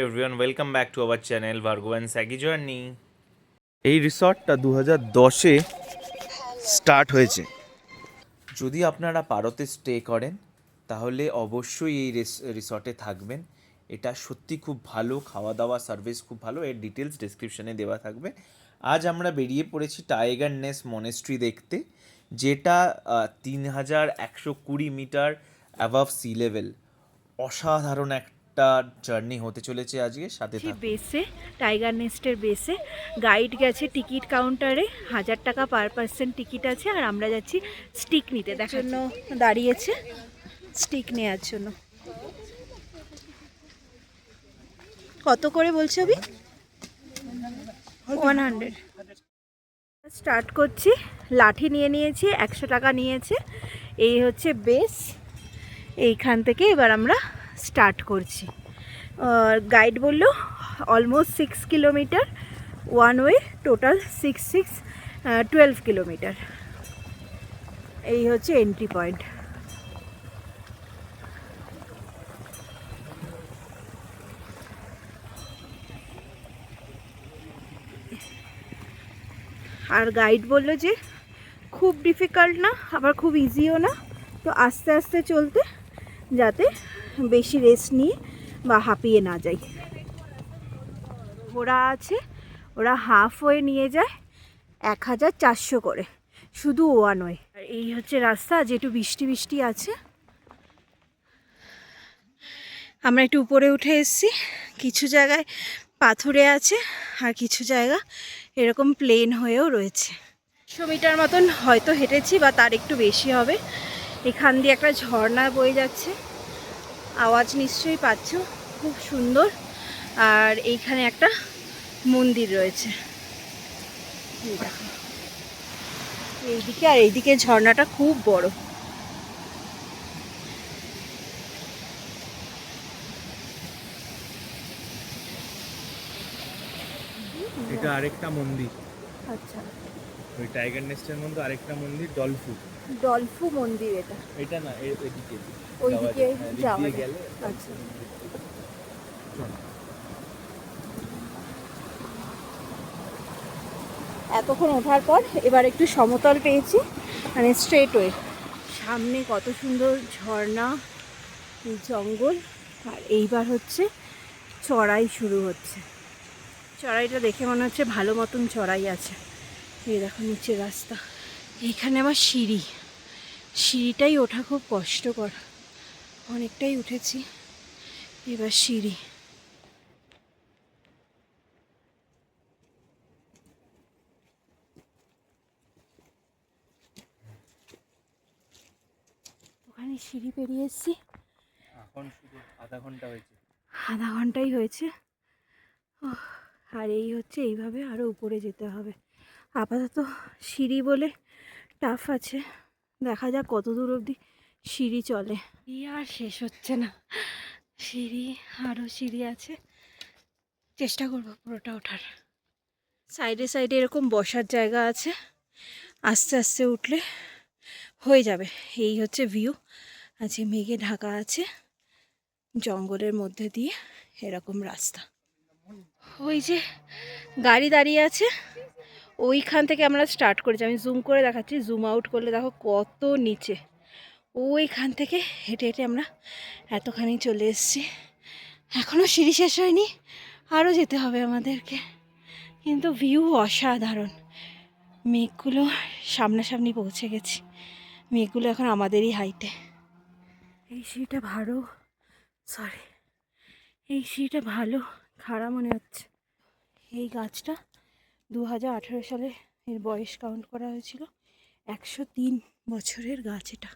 Everyone, welcome back to our channel Vargo and Sagi Journey. এই রিসর্টটা 2010-এ start হয়েছে। যদি আপনারা পারতে স্টে করেন তাহলে অবশ্যই এই রিসর্টে থাকবেন। এটা সত্যি খুব ভালো, খাওয়া দাওয়া সার্ভিস খুব ভালো। এর ডিটেলস ডেসক্রিপশনে দেওয়া থাকবে। আজ আমরা বেরিয়ে পড়েছি টাইগার নেস মনেস্ট্রি দেখতে, যেটা 3120 মিটার অ্যাবাভ সি লেভেল। অসাধারণ একটা জার্নি হতে চলেছে আজকে, সাথে থাকুন। বেসে টাইগার নেস্টের বেসে গাইড গেছে টিকিট কাউন্টারে, 1000 টাকা পার পার্সন টিকিট আছে। আর আমরা যাচ্ছি স্টিক নিতে, দেখার জন্য দাঁড়িয়েছে স্টিক নেওয়ার জন্য। কত করে বলছে অভি? 100। স্টার্ট করছি। লাঠি নিয়ে নিয়েছি, 100 টাকা নিয়েছে। এই হচ্ছে বেস। এইখান থেকে এবার আমরা স্টার্ট করছি। গাইড বলল almost 6 kilometre one way, total 12 kilometre. এই হচ্ছে এন্ট্রি পয়েন্ট। আর গাইড বলল যে খুব ডিফিকাল্ট না, আবার খুব ইজিও না, তো আস্তে আস্তে চলতে, যাতে বেশি রেস্ট নিয়ে বা হাঁপিয়ে না যাই। ওরা আছে, ওরা হাফ ওয়ে নিয়ে যায় 1400 করে, শুধু ওয়ান ওয়ে। আর এই হচ্ছে রাস্তা, যেটু বৃষ্টি বৃষ্টি আছে। আমরা একটু উপরে উঠে এসেছি। কিছু জায়গায় পাথুরে আছে আর কিছু জায়গা এরকম প্লেন হয়েও রয়েছে। 100 মিটার মতন হয়তো হেঁটেছি বা তার একটু বেশি হবে। এখান দিয়ে একটা ঝর্ণা বয়ে যাচ্ছে, আওয়াজ নিশ্চয়ই পাচ্ছ, খুব সুন্দর। আর এইখানে একটা মন্দির রয়েছে, এইদিকে। আর এইদিকে ঝর্ণাটা খুব বড়। এটা আরেকটা মন্দির, আচ্ছা, ওই টাইগার নেস্টের মধ্যে আরেকটা মন্দির, ডলফু। ডলফু মন্দির এটা? এটা না, এদিকে ওইদিকে যাওয়া যায়। গেলে। আচ্ছা, এতক্ষণ ওঠার পর এবার একটু সমতল পেয়েছি, মানে স্ট্রেট ওয়ে। সামনে কত সুন্দর ঝর্ণা, জঙ্গল। আর এইবার হচ্ছে চড়াই শুরু হচ্ছে। চড়াইটা দেখে মনে হচ্ছে ভালো মতন চড়াই আছে। এই দেখো নিচের রাস্তা, এইখানে আবার সিঁড়ি। সিঁড়িটাই ওঠা খুব কষ্টকর, অনেকটাই উঠেছি, এবার সিঁড়ি। ওখানে সিঁড়ি পেরিয়ে এসেছি। এখন শুধু আধা ঘন্টা হয়েছে। আধা ঘন্টাই হয়েছে। আর এই হচ্ছে, এইভাবে আরও উপরে যেতে হবে। আপাতত সিঁড়ি বলে টাফ আছে, দেখা যাক কত দূর অবধি সিঁড়ি চলে। আর শেষ হচ্ছে না, সিঁড়ি, আরও সিঁড়ি আছে। চেষ্টা করবো পুরোটা ওঠার। সাইডে সাইডে এরকম বসার জায়গা আছে, আস্তে আস্তে উঠলে হয়ে যাবে। এই হচ্ছে ভিউ। আছে মেঘে ঢাকা আছে, জঙ্গলের মধ্যে দিয়ে এরকম রাস্তা। ওই যে গাড়ি দাঁড়িয়ে আছে, ওইখান থেকে আমরা স্টার্ট করেছি। আমি জুম করে দেখাচ্ছি, জুম আউট করলে দেখো কত নিচে। ওইখান থেকে হেঁটে হেঁটে আমরা এতখানি চলে এসেছি। এখনও সিঁড়ি শেষ হয়নি, আরও যেতে হবে আমাদেরকে। কিন্তু ভিউ অসাধারণ। মেঘগুলো সামনাসামনি পৌঁছে গেছি, মেঘগুলো এখন আমাদেরই হাইটে। এই সিঁড়িটা ভালো, সরি, এই সিঁড়িটা ভালো খাড়া মনে হচ্ছে। এই গাছটা 2018 সালে এর বয়স কাউন্ট করা হয়েছিল। 103 বছরের গাছ এটা।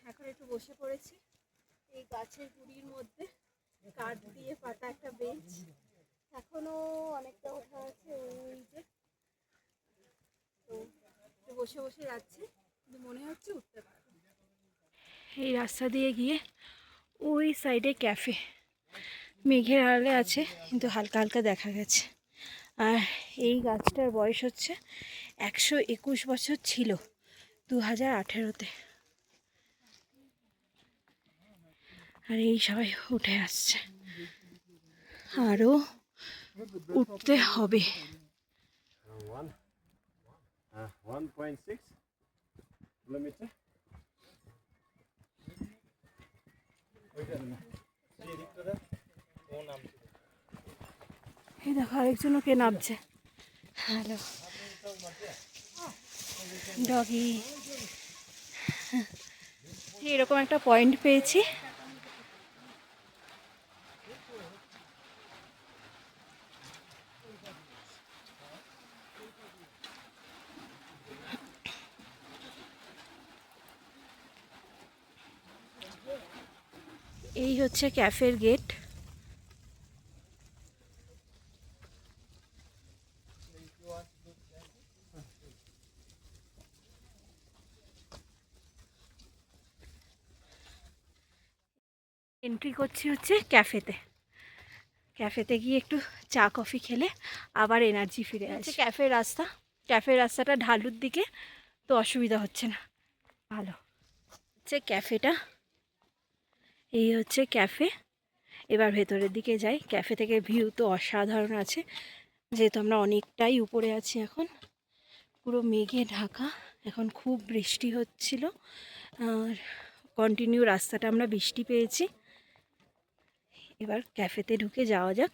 এখন একটু বসে পড়েছি এই গাছের গুড়ির মধ্যে, কাঠ দিয়ে পাতা একটা বেঞ্চ। এখনো অনেকটা ওঠা আছে, ওই যে তো বসে বসে যাচ্ছি, কিন্তু মনে হচ্ছে উঠতে পারবো। এই রাস্তা দিয়ে গিয়ে ওই সাইডে ক্যাফে, মেঘের আড়ালে আছে কিন্তু হালকা হালকা দেখা গেছে। আর এই গাছটার বয়স হচ্ছে 121 বছর ছিল 2018-তে। আর এই সবাই উঠে আসছে, আরও উঠতে হবে। 1.6 kilometer. এই দেখো আরেকজনও কে নামছে। Hello doggy. এরকম একটা পয়েন্ট পেয়েছি, এই হচ্ছে ক্যাফের গেট। এন্ট্রি করছি হচ্ছে ক্যাফেতে। ক্যাফেতে গিয়ে একটু চা কফি খেলে আবার এনার্জি ফিরে আসছে। ক্যাফের রাস্তা, ক্যাফের রাস্তাটা ঢালুর দিকে, তো অসুবিধা হচ্ছে না, ভালো হচ্ছে ক্যাফেটা। এই হচ্ছে ক্যাফে। এবার ভেতরের দিকে যাই। ক্যাফে থেকে ভিউ তো অসাধারণ আছে, যেহেতু আমরা অনেকটাই উপরে আছি এখন, পুরো মেঘে ঢাকা। এখন খুব বৃষ্টি হচ্ছিল, আর কন্টিনিউ রাস্তাটা আমরা বৃষ্টি পেয়েছি। এবার ক্যাফেতে ঢুকে যাওয়া যাক,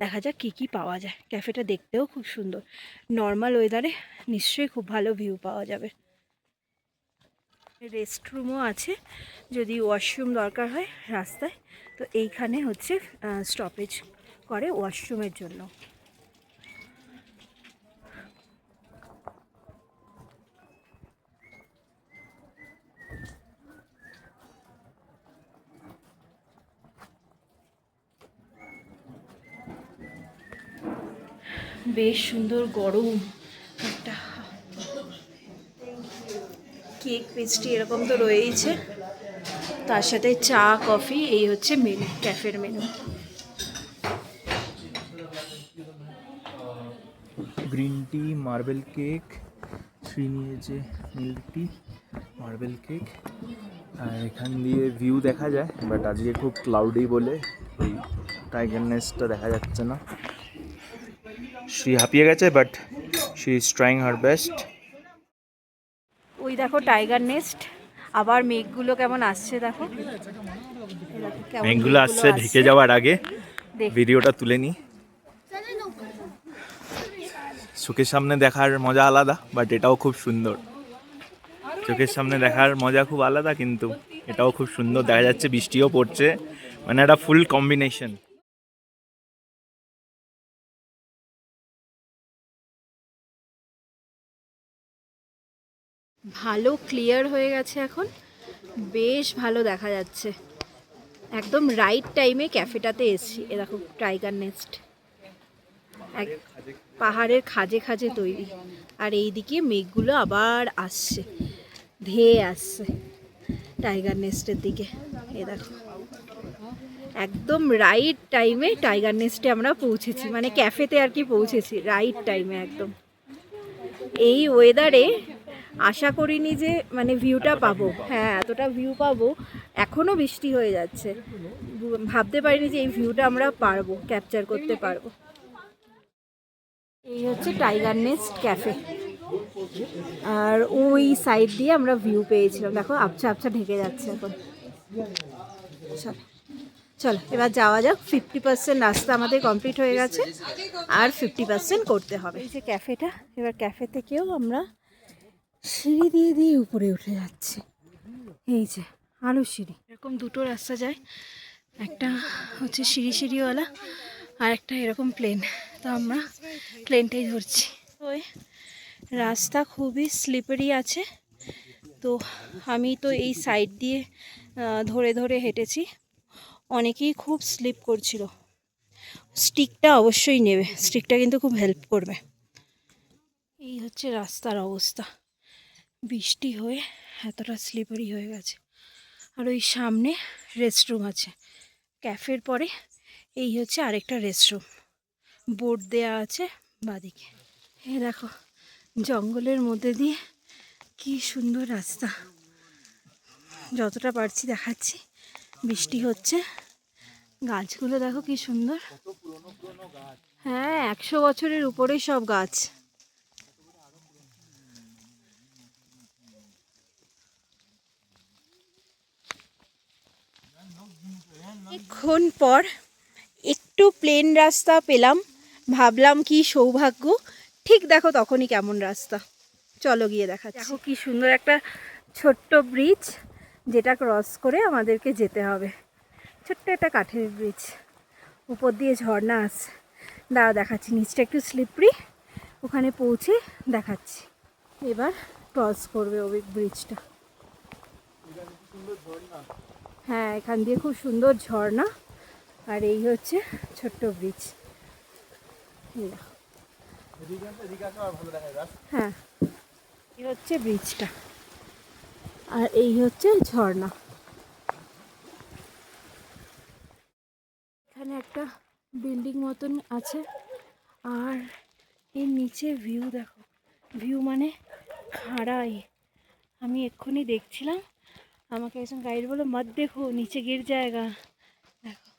দেখা যাক কী কী পাওয়া যায়। ক্যাফেটা দেখতেও খুব সুন্দর, নর্মাল ওয়েদারে নিশ্চয়ই খুব ভালো ভিউ পাওয়া যাবে। রেস্টরুমও আছে, যদি ওয়াশরুম দরকার হয় রাস্তায়, তো এইখানে হচ্ছে স্টপেজ করে ওয়াশরুমের জন্য। বেশ সুন্দর গরম একটা কেক পেস্ট্রি এরকম তো রয়েইছে, তার সাথে চা কফি। এই হচ্ছে মেনু, ক্যাফের menu. Green tea, marble cake, Shri নিয়েছে মিল্ক টি, মার্বেল কেক। আর এখান দিয়ে ভিউ দেখা যায়, বাট আজকে খুব ক্লাউডি বলে ওই টাইগার নেস্টটা দেখা যাচ্ছে না। শ্রী হাঁপিয়ে গেছে, but she is trying her best. ওই দেখো টাইগার নেস্ট, আবার মেঘগুলো কেমন আসছে দেখো। এই দেখো কেমন মেঘগুলো আসছে, ঢেকে যাওয়ার আগে দেখ। ভিডিওটা তুলে নিই। চোখের সামনে দেখার মজা আলাদা, বাট এটাও খুব সুন্দর। চোখের সামনে দেখার মজা খুব আলাদা, কিন্তু এটাও খুব সুন্দর দেখা যাচ্ছে, বৃষ্টিও পড়ছে, মানে একটা ফুল কম্বিনেশন। ভালো ক্লিয়ার হয়ে গেছে এখন, বেশ ভালো দেখা যাচ্ছে। একদম রাইট টাইমে ক্যাফেটাতে এসছি। এ দেখো টাইগার নেস্ট, এক পাহাড়ের খাজে খাজে তৈরি, আর এইদিকে মেঘগুলো আবার আসছে, ধেয়ে আসছে টাইগার নেস্টের দিকে। এ দেখো একদম রাইট টাইমে টাইগার নেস্টে আমরা পৌঁছেছি, মানে ক্যাফেতে আর কি পৌঁছেছি রাইট টাইমে একদম। এই ওয়েদারে আশা করিনি যে মানে ভিউটা পাবো, হ্যাঁ এতটা ভিউ পাবো। এখনও বৃষ্টি হয়ে যাচ্ছে, ভাবতে পারিনি যে এই ভিউটা আমরা পারবো, ক্যাপচার করতে পারবো। এই হচ্ছে টাইগার নেস্ট ক্যাফে, আর ওই সাইড দিয়ে আমরা ভিউ পেয়েছিলাম। দেখো আবছা আবছা ঢেকে যাচ্ছে এখন। চলো চলো এবার যাওয়া যাক। 50% রাস্তা আমাদের কমপ্লিট হয়ে গেছে, আর 50% করতে হবে। এই যে ক্যাফেটা, এবার ক্যাফে থেকেও আমরা সিঁড়ি দিয়ে দিয়ে উপরে উঠে যাচ্ছি। এই যে আরও সিঁড়ি, এরকম দুটো রাস্তা যায়, একটা হচ্ছে সিঁড়ি সিঁড়িওয়ালা, আর একটা এরকম প্লেন। তো আমরা প্লেনটাই ধরছি। ওই রাস্তা খুবই স্লিপারি আছে, তো আমি তো এই সাইড দিয়ে ধরে ধরে হেঁটেছি। অনেকেই খুব স্লিপ করছিল। স্টিকটা অবশ্যই নেবে, স্টিকটা কিন্তু খুব হেল্প করবে। এই হচ্ছে রাস্তার অবস্থা, বৃষ্টি হয়ে এতটা স্লিপারি হয়ে গেছে। আর ওই সামনে রেস্টরুম আছে ক্যাফের পরে, এই হচ্ছে আরেকটা রেস্টরুম, বোর্ড দেয়া আছে বাদিকে। এই দেখো জঙ্গলের মধ্যে দিয়ে কি সুন্দর রাস্তা, যতটা পারছি দেখাচ্ছি। বৃষ্টি হচ্ছে, গাছগুলো দেখো কি সুন্দর। হ্যাঁ, 100 বছরের উপরে সব গাছ। অনেকক্ষণ পর একটু প্লেন রাস্তা পেলাম, ভাবলাম কি সৌভাগ্য। ঠিক দেখো তখনই কেমন রাস্তা। চলো গিয়ে দেখা। দেখো কি সুন্দর একটা ছোট্ট ব্রিজ, যেটা ক্রস করে আমাদেরকে যেতে হবে। ছোট্ট একটা কাঠের ব্রিজ, উপর দিয়ে ঝর্ণা আছে। দাঁড়া দেখাচ্ছি, নিচটা একটু স্লিপারি, ওখানে পৌঁছে দেখাচ্ছি। এবার ক্রস করবে ওই ব্রিজটা। হ্যাঁ, এখান দিয়ে খুব সুন্দর ঝর্ণা, আর এই হচ্ছে ছোট্ট ব্রিজ। হ্যাঁ, এই হচ্ছে ব্রিজটা, আর এই হচ্ছে ঝর্ণা। এখানে একটা বিল্ডিং মতন আছে, আর এর নিচে ভিউ দেখো। ভিউ মানে খাড়াই। আমি এক্ষুনি দেখছিলাম, আমাকে একজন গাইড বলল মত দেখো নিচে গির জায়গা। দেখো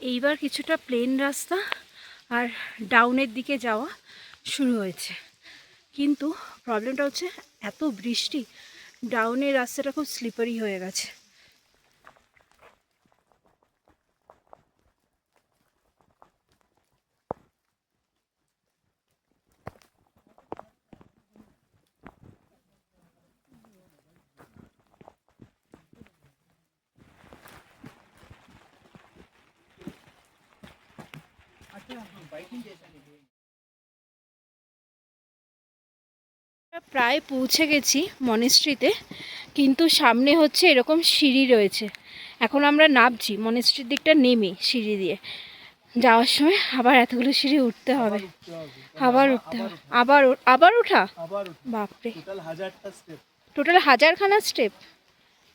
এইবার কিছুটা প্লেন রাস্তা আর ডাউনের দিকে যাওয়া শুরু হয়েছে, কিন্তু প্রবলেমটা হচ্ছে এত বৃষ্টি, ডাউনের রাস্তাটা খুব স্লিপারি হয়ে গেছে। প্রায় পৌঁছে গেছি মনেস্ট্রিতে, কিন্তু সামনে হচ্ছে এরকম সিঁড়ি রয়েছে। এখন আমরা নামছি মনেস্ট্রির দিকটা, নেমে সিঁড়ি দিয়ে যাওয়ার সময় আবার এতগুলো সিঁড়ি উঠতে হবে, আবার উঠতে হবে, আবার ওঠা। বাপরে, টোটাল 1000খানা স্টেপ,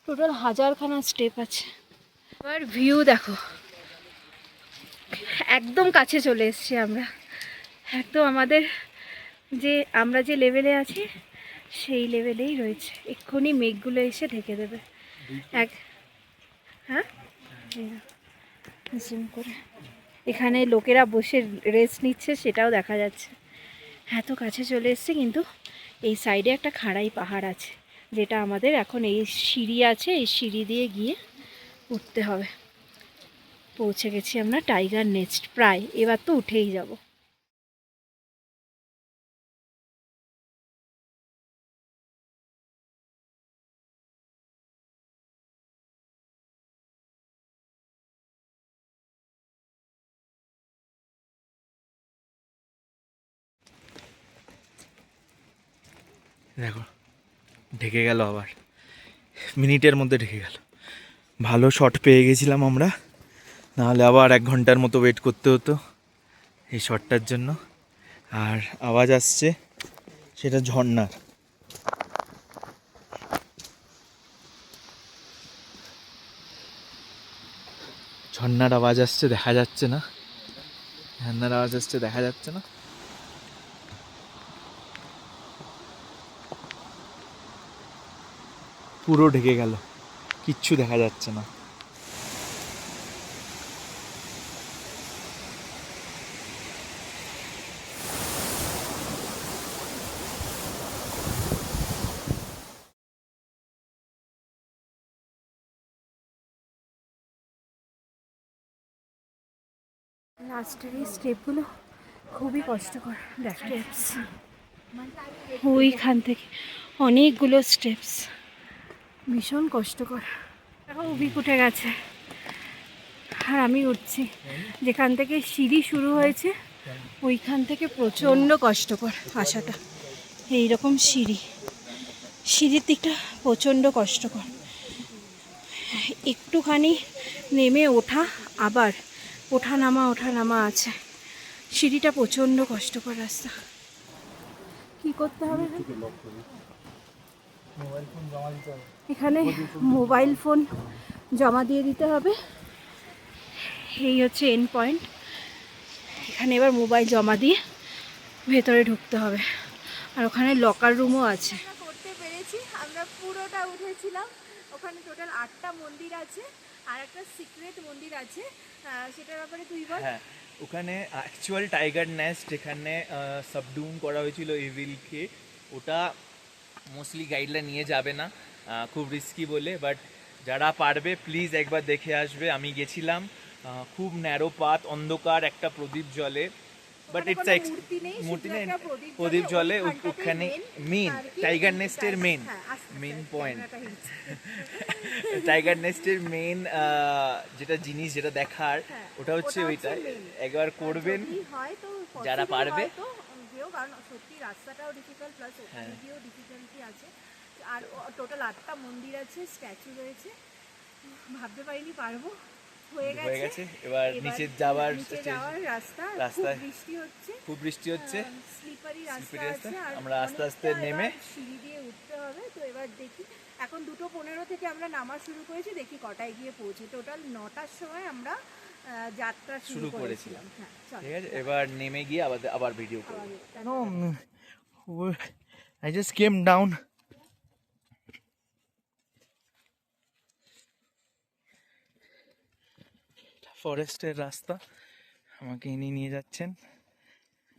টোটাল 1000খানা স্টেপ আছে। এবার ভিউ দেখো, একদম কাছে চলে এসেছি আমরা, একদম আমরা যে লেভেলে আছি সেই লেভেলেই রয়েছে। এক্ষুনি মেঘগুলো এসে ঢেকে দেবে। হ্যাঁ, জুম করে এখানে লোকেরা বসে রেস্ট নিচ্ছে, সেটাও দেখা যাচ্ছে। এত কাছে চলে এসছে, কিন্তু এই সাইডে একটা খাড়াই পাহাড় আছে, যেটা আমাদের এখন এই সিঁড়ি আছে, এই সিঁড়ি দিয়ে গিয়ে উঠতে হবে। পৌঁছে গেছি আমরা টাইগার নেস্ট প্রায়, এবার তো উঠেই যাব। দেখো ঢেকে গেল, আবার মিনিটের মধ্যে ঢেকে গেল। ভালো শট পেয়ে গেছিলাম আমরা, নাহলে আবার 1 ঘন্টার মতো ওয়েট করতে হতো এই শটটার জন্য। আর আওয়াজ আসছে, সেটা ঝর্ণার। ঝর্ণার আওয়াজ আসছে, দেখা যাচ্ছে না। ঝর্ণার আওয়াজ আসছে, দেখা যাচ্ছে না। পুরো ঢেকে গেল, কিচ্ছু দেখা যাচ্ছে না। লাস্টের এই স্টেপগুলো খুবই কষ্টকর। স্টেপস ওইখান থেকে অনেকগুলো স্টেপস, ভীষণ কষ্টকর। এখন উবিক উঠে গেছে, আর আমি উঠছি যেখান থেকে সিঁড়ি শুরু হয়েছে, ওইখান থেকে প্রচণ্ড কষ্টকর আসাটা। এইরকম সিঁড়ির দিকটা প্রচণ্ড কষ্টকর। একটুখানি নেমে ওঠা, আবার ওঠা নামা আছে। সিঁড়িটা প্রচণ্ড কষ্টকর রাস্তা। কি করতে হবে এখানে? মোবাইল ফোন জমা দিয়ে দিতে হবে। এই হচ্ছে এন্ড পয়েন্ট। এখানে এবার মোবাইল জমা দিয়ে ভেতরে ঢুকতে হবে। আর ওখানে লকার রুমও আছে। করতে পেরেছি, আমরা পুরোটা উঠেছিলাম। ওখানে টোটাল 8টা মন্দির আছে, আর একটা সিক্রেট মন্দির আছে, সেটার ব্যাপারে তুই বল। হ্যাঁ, ওখানে অ্যাকচুয়াল টাইগার নেস্ট, এখানে সাবডুম করা হয়েছিল ইভিলকে। ওটা মোস্টলি গাইডরা নিয়ে যাবে না, খুব রিস্কি বলে, বাট যারা পারবে প্লিজ একবার দেখে আসবে। আমি গেছিলাম, খুব ন্যারো পাথ, অন্ধকার, একটা প্রদীপ জলে, বাট ইটস মূর্তি নেই, প্রদীপ জলে। ওখানে মেন টাইগার নেস্টের মেন পয়েন্ট, টাইগার নেস্টের মেন যেটা জিনিস, যেটা দেখার, ওটা হচ্ছে ওইটা। একবার করবেন যারা পারবে। কারণ সত্যি রাস্তাটাও ডিফিকাল্ট, প্লাস ওখানে গিয়েও ডিফিকাল্টি আছে। আর টোটাল 8টা মন্দির আছে, স্ট্যাচু রয়েছে। ভাবতে পারিনি পারবো। হয়ে গেছে। এবার নিচে যাওয়ার রাস্তা, খুব বৃষ্টি হচ্ছে, স্লিপারি রাস্তা আছে, আর আমরা আস্তে আস্তে নেমে সিঁড়ি দিয়ে উঠতে হবে। তো এবার দেখি, এখন 2:15 থেকে আমরা নামা শুরু করেছি, দেখি কটায় গিয়ে পৌঁছে। টোটাল 9টার সময় আমরা যাত্রা শুরু করেছিলাম। হ্যাঁ, ঠিক আছে, এবার নেমে গিয়ে আবার ভিডিও করব। No, I just came down. ফরেস্টের রাস্তা, আমাকে ইনি নিয়ে যাচ্ছেন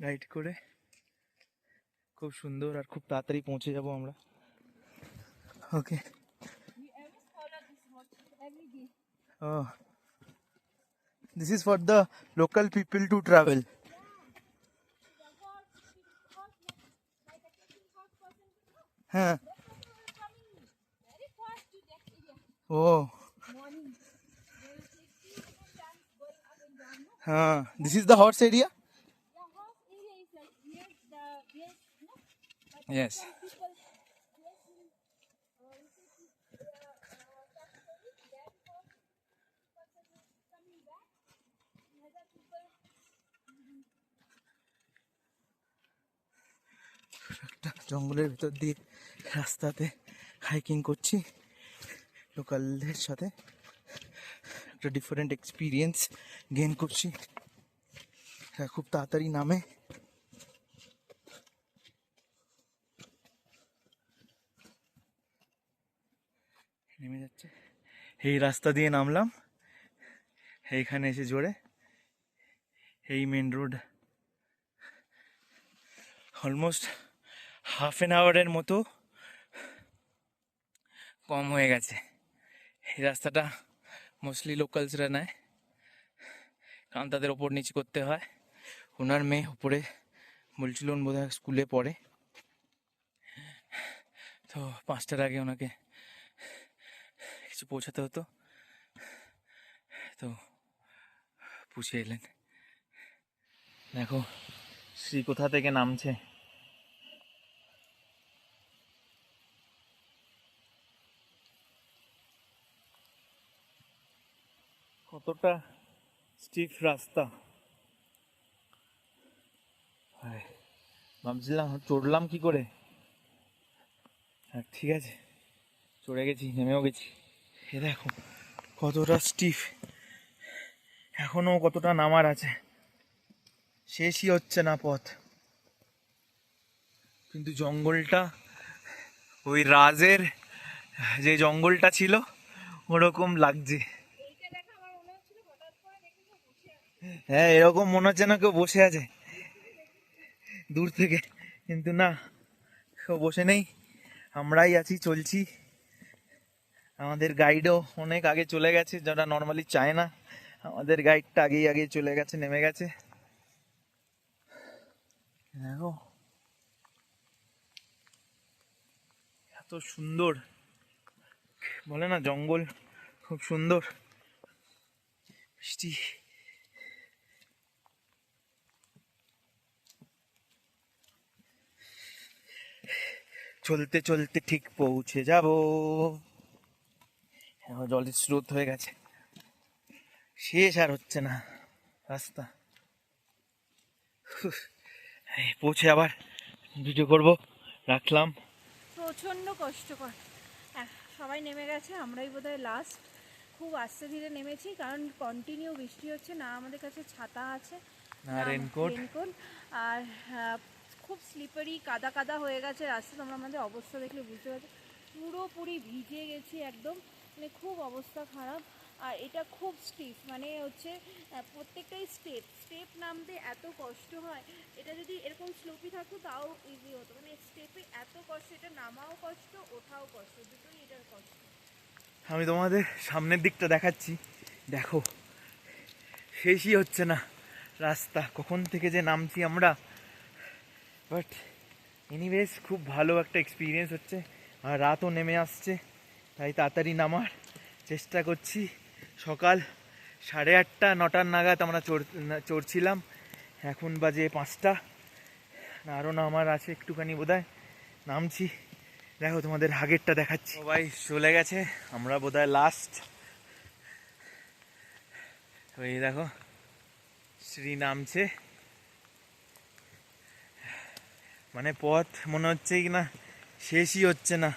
গাইড করে। খুব সুন্দর, আর খুব তাড়াতাড়ি পৌঁছে যাব আমরা। ওকে। Oh, this is for the local people to travel. Huh. Oh. This is the horse area? Yes. একটা জঙ্গলের ভিতর দিয়ে রাস্তাতে হাইকিং করছি লোকালদের সাথে, একটা ডিফারেন্ট এক্সপিরিয়েন্স গেইন করছি। খুব তাড়াতাড়ি নামে, নেমে যাচ্ছে। এই রাস্তা দিয়ে নামলাম, এইখানে এসে জোরে এই main road. Almost half an আওয়ারের মতো কম হয়ে গেছে। এই রাস্তাটা মোস্টলি লোকালসরা নেয়, কারণ তাদের ওপর নিচে করতে হয়। ওনার মেয়ে উপরে বলছিল বোধহয় স্কুলে পড়ে, তো 5টার আগে ওনাকে কিছু পৌঁছাতে হতো, তো পুষে এলেন। দেখো শ্রী কোথা থেকে নামছে। কতটা স্টিফ রাস্তা, ভাবছিলাম চড়লাম কি করে, ঠিক আছে চড়ে গেছি, নেমেও গেছি। এ দেখো কতটা স্টিফ, এখনো কতটা নামার আছে, শেষই হচ্ছে না পথ। কিন্তু জঙ্গলটা ওই রাজের যে জঙ্গলটা ছিল ওরকম লাগছে। হ্যাঁ, এরকম মনে হচ্ছে না কেউ বসে আছে দূর থেকে, কিন্তু না, কেউ বসে নেই, আমরাই আছি, চলছি। আমাদের গাইডও অনেক আগে চলে গেছে, যারা নর্মালি চায় না, আমাদের গাইডটা আগেই আগে চলে গেছে, নেমে গেছে। দেখো এত সুন্দর, বলে না জঙ্গল খুব সুন্দর, মিষ্টি। চলতে চলতে ঠিক পৌঁছে যাব। এখন জলের স্রোত হয়ে গেছে, শেষ আর হচ্ছে না রাস্তা। পৌঁছে আবার ভিডিও করব, রাখলাম। প্রচণ্ড কষ্টকর, সবাই নেমে গেছে, আমরাই বোধহয় লাস্ট। খুব আস্তে ধীরে নেমেছি, কারণ কন্টিনিউ বৃষ্টি হচ্ছে, না আমাদের কাছে ছাতা আছে, না রেনকোট। আর খুব স্লিপারি, কাদা কাদা হয়ে গেছে রাস্তা। তোমরা আমাদের অবস্থা দেখলে বুঝতে পারছো, পুরোপুরি ভিজে গেছি একদম, মানে খুব অবস্থা খারাপ। আর এটা খুব স্টিফ, মানে হচ্ছে প্রত্যেকটাই স্টেপ স্টেপ নামতে এত কষ্ট হয়। এটা যদি এরকম স্লোপি থাকতো তাও ইজি হতো, মানে স্টেপে এত কষ্ট, এটা নামাও কষ্ট ওঠাও কষ্ট, দুটোই এটার কষ্ট। আমি তোমাদের সামনের দিকটা দেখাচ্ছি, দেখো শেষই হচ্ছে না রাস্তা, কখন থেকে যে নামছি আমরা। বাট এনিওয়েজ খুব ভালো একটা এক্সপিরিয়েন্স হচ্ছে, আর রাতও নেমে আসছে, তাই তাড়াতাড়ি নামার চেষ্টা করছি। সকাল 8:30 9টার নাগাদ আমরা চড়ছিলাম, এখন বাজে 5টা, আরও নামার আছে একটুখানি বোধহয়, নামছি। দেখো তোমাদের আগেরটা দেখাচ্ছি, সবাই চলে গেছে, আমরা বোধহয় লাস্ট। ওই দেখো শ্রী নামছে, মানে পথ মনে হচ্ছে কি না শেষই হচ্ছে না,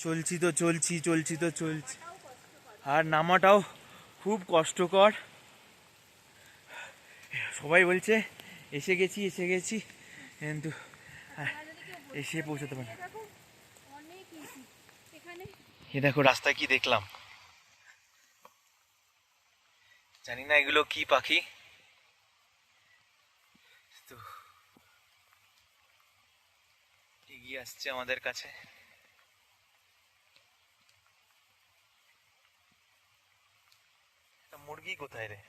চলছি তো চলছি, চলছি তো চলছি, আর নামাটাও খুব কষ্টকর। সবাই বলছে এসে গেছি এসে গেছি, কিন্তু এসে পৌঁছতে পারে। অনেক ইজি এখানে। এ দেখো রাস্তায় কি দেখলাম, জানি না এগুলো কি পাখি, তো এগিয়ে আসছে আমাদের কাছে। মুরগি কোথায় রে,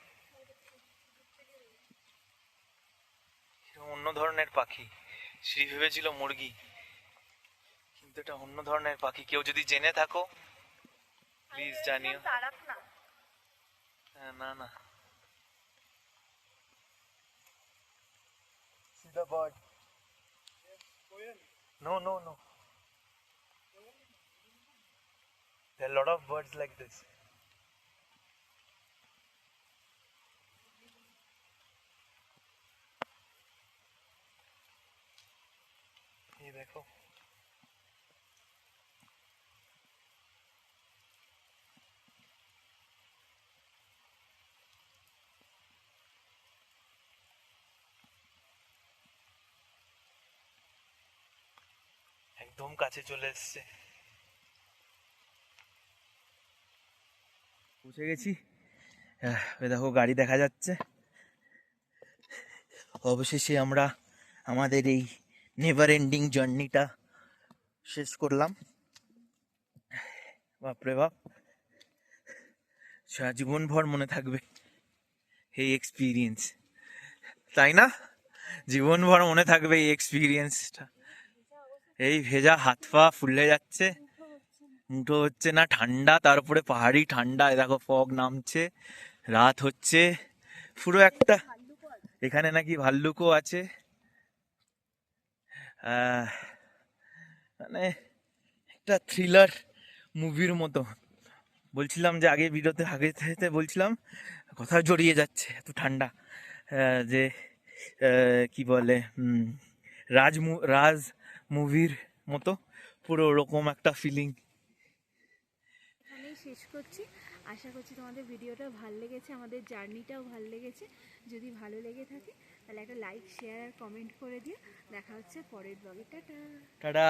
অন্য ধরনের পাখি, শ্রী ভেবেছিল মুরগি, কিন্তু এটা অন্য ধরনের পাখি। কেউ যদি জেনে থাকো প্লিজ জানিও। না না, see the bird. No, no, no. There are a lot of birds like this. ये देखो, একদম কাছে চলে এসেছে, পৌঁছে গেছি। ওই দেখো গাড়ি দেখা যাচ্ছে। অবশেষে আমরা আমাদের এই নেভার এন্ডিং জার্নিটা শেষ করলাম। বাপরে বাপ, সারা জীবনভর মনে থাকবে এই এক্সপিরিয়েন্স, তাই না? জীবনভর মনে থাকবে এই এক্সপিরিয়েন্সটা। এই ভেজা হাত পা ফুলে যাচ্ছে, মুঠো হচ্ছে না, ঠান্ডা, তারপরে পাহাড়ি ঠান্ডা। দেখো ফগ নামছে, রাত হচ্ছে, পুরো একটা, এখানে নাকি ভাল্লুকও আছে। মানে একটা থ্রিলার মুভির মতো। বলছিলাম যে আগে ভিডিওতে আগে থেকে বলছিলাম, কথা জড়িয়ে যাচ্ছে, এত ঠান্ডা। যে কি বলে, রাজ মুভির মতো পুরো ওরকম একটা ফিলিং। এখানেই শেষ করছি। আশা করছি তোমাদের ভিডিওটা ভালো লেগেছে, আমাদের জার্নিটাও ভালো লেগেছে। যদি ভালো লেগে থাকে তাহলে একটা লাইক শেয়ার আর কমেন্ট করে দিও। দেখা হচ্ছে পরের ব্লগে। টাটা। টাটা।